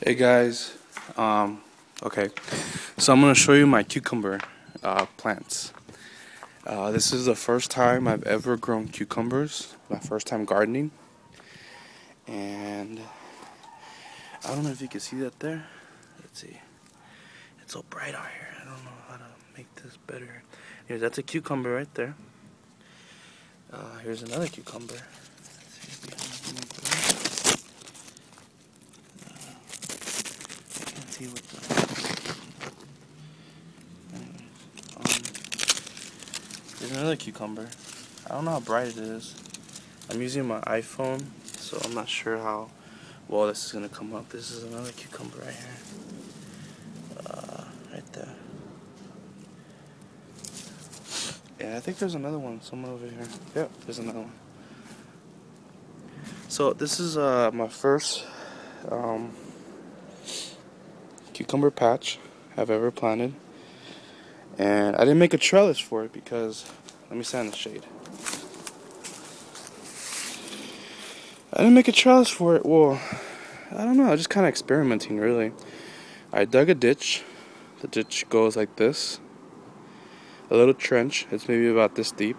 Hey guys, okay, so I'm going to show you my cucumber plants. This is the first time I've ever grown cucumbers, my first time gardening, and I don't know if you can see that there. Let's see, it's so bright out here, I don't know how to make this better. Here, that's a cucumber right there. Here's another cucumber. See what there's another cucumber. I don't know how bright it is. I'm using my iPhone, so I'm not sure how well this is gonna come up. This is another cucumber right here. Right there. Yeah, I think there's another one somewhere over here. Yep, there's another one. So this is my first cucumber patch I've ever planted, and I didn't make a trellis for it because, let me stand in the shade. I didn't make a trellis for it. Well, I don't know, I was just kind of experimenting really. I dug a ditch. The ditch goes like this, a little trench. It's maybe about this deep,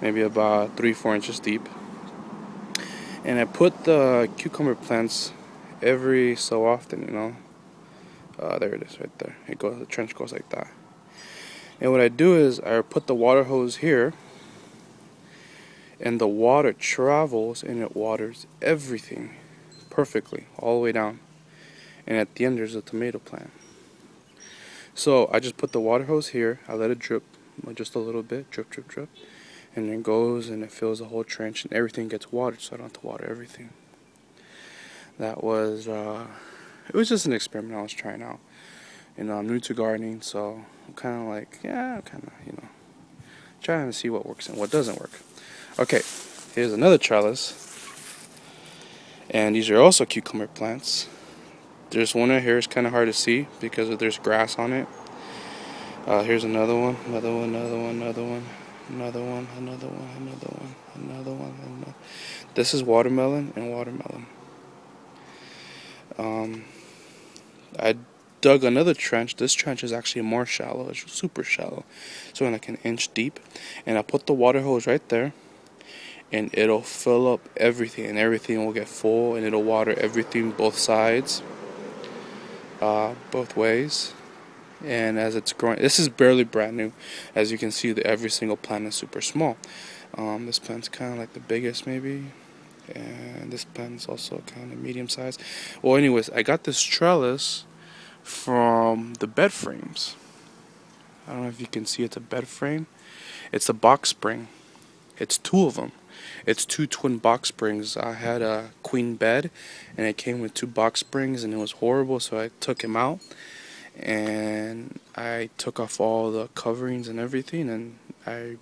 maybe about 3-4 inches deep, and I put the cucumber plants every so often, you know. There it is right there. It goes, the trench goes like that. And what I do is I put the water hose here, and the water travels and it waters everything perfectly all the way down. And at the end there's a tomato plant. So I just put the water hose here, I let it drip just a little bit, drip drip drip, and then it goes and it fills the whole trench and everything gets watered, so I don't have to water everything. That was it was just an experiment I was trying out. You know, I'm new to gardening, so I'm kind of like, yeah, I'm kind of, you know, trying to see what works and what doesn't work. Okay, here's another trellis, and these are also cucumber plants. There's one right here, it's kind of hard to see because there's grass on it. Here's another one, another one, another one, another one, another one, another one, another one, another one, another. This is watermelon and watermelon. I dug another trench. This trench is actually more shallow. It's super shallow. So like an inch deep. And I put the water hose right there. And it'll fill up everything. And everything will get full. And it'll water everything both sides. Both ways. And as it's growing. This is barely brand new. As you can see, every single plant is super small. This plant's kind of like the biggest maybe. And this plant's also kind of medium size. Well, anyways, I got this trellis from the bed frames. I don't know if you can see, it's a bed frame. It's a box spring. It's 2 of them. It's 2 twin box springs. I had a queen bed and it came with 2 box springs and it was horrible, so I took him out and I took off all the coverings and everything and I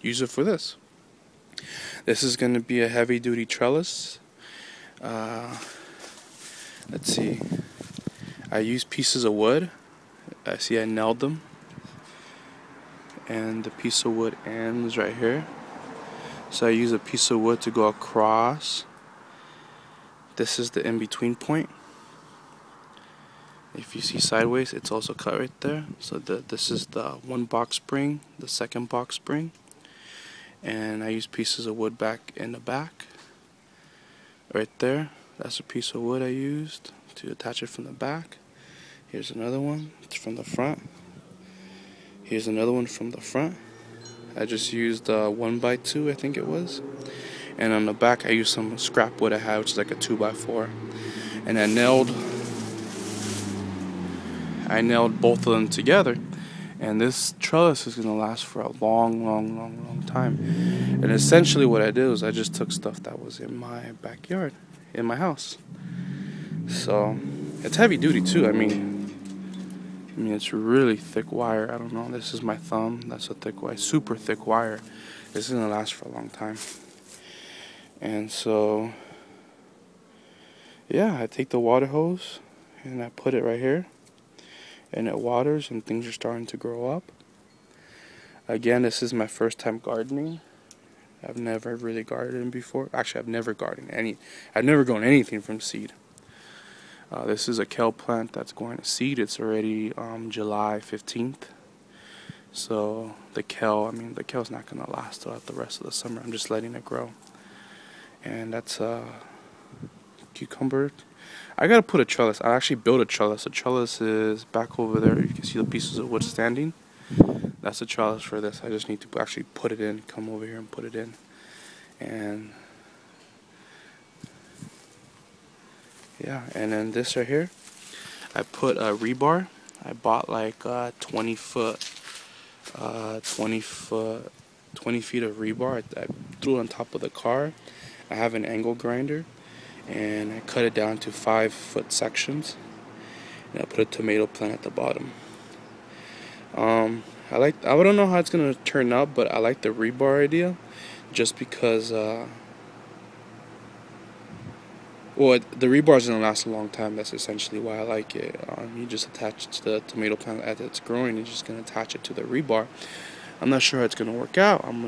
use it for this. This is going to be a heavy duty trellis. Let's see. I used pieces of wood. I nailed them. And the piece of wood ends right here. So I use a piece of wood to go across. This is the in-between point. If you see sideways, it's also cut right there. So this is the 1 box spring, the 2nd box spring. And I use pieces of wood back in the back. Right there. That's a piece of wood I used to attach it from the back. Here's another one. It's from the front. Here's another one from the front. I just used 1x2, I think it was. And on the back I used some scrap wood I had, which is like a 2x4. And I nailed both of them together. And this trellis is going to last for a long time. And essentially what I did was I just took stuff that was in my backyard, in my house. So, it's heavy duty too. I mean it's really thick wire. I don't know, this is my thumb. That's a thick wire, super thick wire. This is going to last for a long time. And so, yeah, I take the water hose and I put it right here. And it waters and things are starting to grow up. Again, this is my first time gardening. I've never really gardened before. Actually, I've never grown anything from seed. This is a kale plant that's going to seed. It's already July 15th. So the kale, the kale's not going to last throughout the rest of the summer. I'm just letting it grow. And that's cucumber. I gotta put a trellis. I actually built a trellis. A trellis is back over there. You can see the pieces of wood standing. That's a trellis for this. I just need to actually put it in. Come over here and put it in. And yeah, and then this right here, I put a rebar. I bought like 20 feet of rebar. I threw it on top of the car. I have an angle grinder, and I cut it down to 5-foot sections, and I put a tomato plant at the bottom. I don't know how it's gonna turn out, but I like the rebar idea, just because well, the rebar is gonna last a long time. That's essentially why I like it. You just attach it to the tomato plant as it's growing. You're just gonna attach it to the rebar. I'm not sure how it's gonna work out. I'm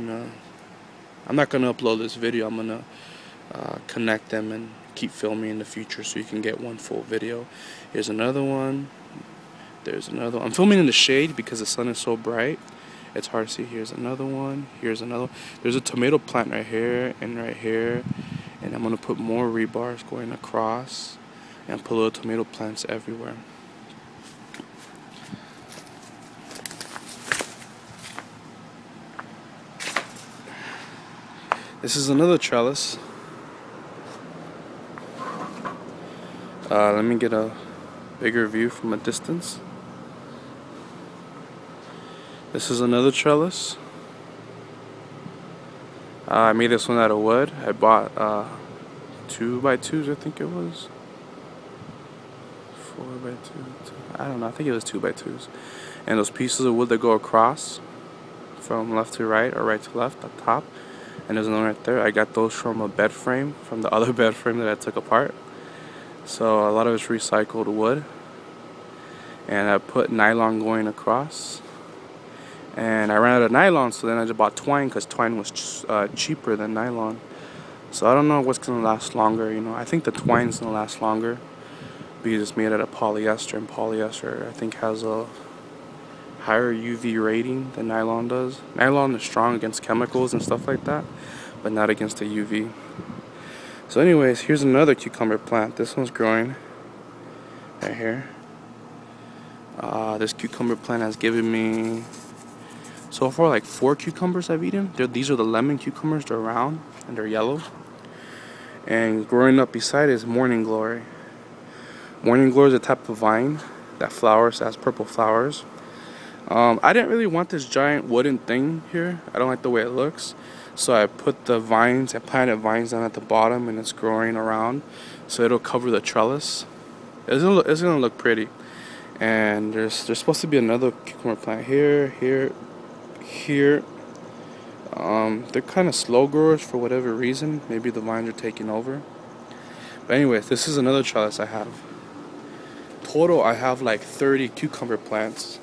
not gonna upload this video. I'm gonna connect them and keep filming in the future so you can get one full video. Here's another one. There's another one. I'm filming in the shade because the sun is so bright. It's hard to see. Here's another one. Here's another one. There's a tomato plant right here and right here. And I'm going to put more rebars going across and put little tomato plants everywhere. This is another trellis. Let me get a bigger view from a distance. This is another trellis. I made this one out of wood. I bought 2x2s, I think it was. 4x2. I don't know. I think it was 2x2s. And those pieces of wood that go across from left to right or right to left up top. And there's another right there. I got those from a bed frame, from the other bed frame that I took apart. So a lot of it's recycled wood. And I put nylon going across. And I ran out of nylon, so then I just bought twine because twine was cheaper than nylon. So I don't know what's going to last longer, you know. I think the twine's going to last longer because it's made out of polyester, and polyester I think has a higher UV rating than nylon does. Nylon is strong against chemicals and stuff like that, but not against the UV. So anyways, here's another cucumber plant. This one's growing right here. This cucumber plant has given me so far like 4 cucumbers I've eaten. These are the lemon cucumbers. They're round and they're yellow. And growing up beside it is morning glory. Morning glory is a type of vine that flowers, has purple flowers. I didn't really want this giant wooden thing here. I don't like the way it looks. So I put the vines, I planted vines down at the bottom, and it's growing around. So it'll cover the trellis. It's gonna look pretty. And there's supposed to be another cucumber plant here. They're kind of slow growers for whatever reason. Maybe the vines are taking over. But anyways, this is another trellis I have. Total, I have like 30 cucumber plants.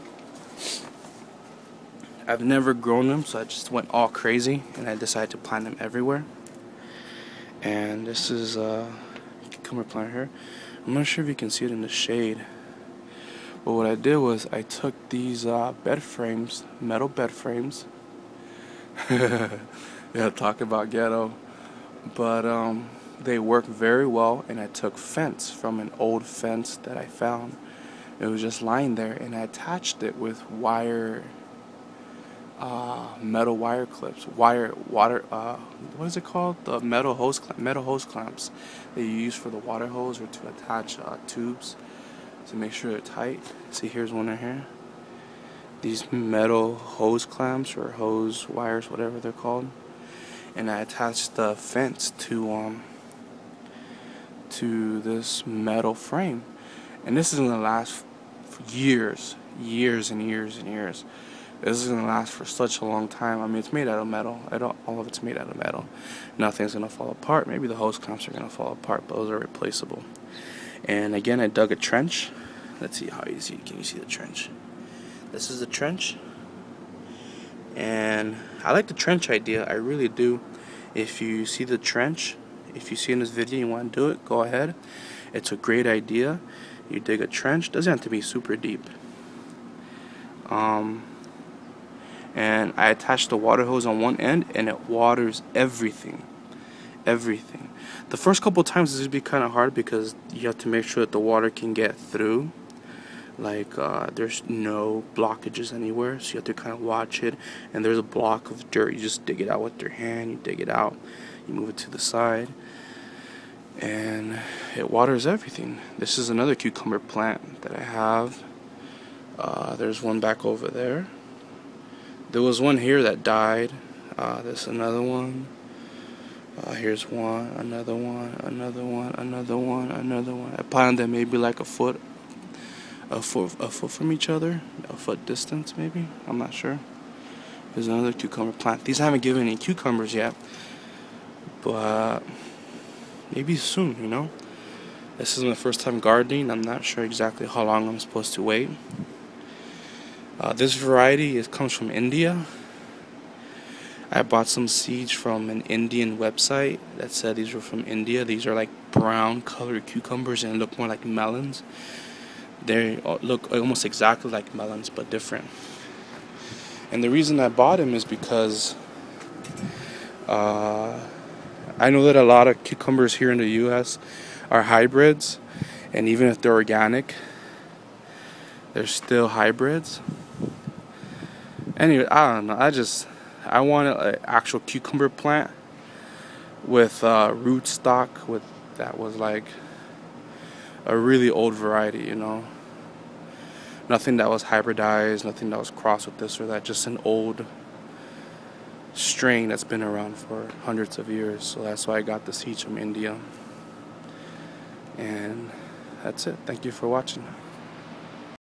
I've never grown them, so I just went all crazy and I decided to plant them everywhere. And this is a cucumber plant here. I'm not sure if you can see it in the shade. But what I did was I took these bed frames, metal bed frames. Yeah, talk about ghetto. But they work very well, and I took fence from an old fence that I found. It was just lying there, and I attached it with wire, metal wire clips, what is it called? The metal hose clamps that you use for the water hose or to attach tubes to make sure they're tight. See, here's one right here. These metal hose clamps or hose wires, whatever they're called, and I attached the fence to this metal frame, and this is gonna last for years and years and years. This is gonna last for such a long time. I mean, it's made out of metal. All of it's made out of metal. Nothing's gonna fall apart. Maybe the hose clamps are gonna fall apart, but those are replaceable. And again, I dug a trench. Let's see how easy can you see the trench. This is the trench, and I like the trench idea. I really do. If you see the trench, if you see in this video you want to do it, go ahead. It's a great idea. You dig a trench, doesn't have to be super deep. And I attach the water hose on one end, and it waters everything. Everything. The first couple times this would be kind of hard because you have to make sure that the water can get through. Like there's no blockages anywhere, so you have to kind of watch it. And there's a block of dirt, you just dig it out with your hand. You dig it out, you move it to the side, and it waters everything. This is another cucumber plant that I have. There's one back over there. There was one here that died. There's another one. Here's one, another one, another one, another one, another one. I planted them maybe like a foot from each other, a foot distance maybe. I'm not sure. There's another cucumber plant. These haven't given any cucumbers yet, but maybe soon, you know. This is my first time gardening. I'm not sure exactly how long I'm supposed to wait. This variety comes from India. I bought some seeds from an Indian website that said these were from India. These are like brown colored cucumbers and look more like melons. They look almost exactly like melons but different. And the reason I bought them is because I know that a lot of cucumbers here in the US are hybrids, and even if they're organic, they're still hybrids. Anyway, I don't know. I wanted an actual cucumber plant with root stock that was like a really old variety, you know. Nothing that was hybridized, nothing that was crossed with this or that, just an old strain that's been around for hundreds of years. So that's why I got the seeds from India. And that's it. Thank you for watching.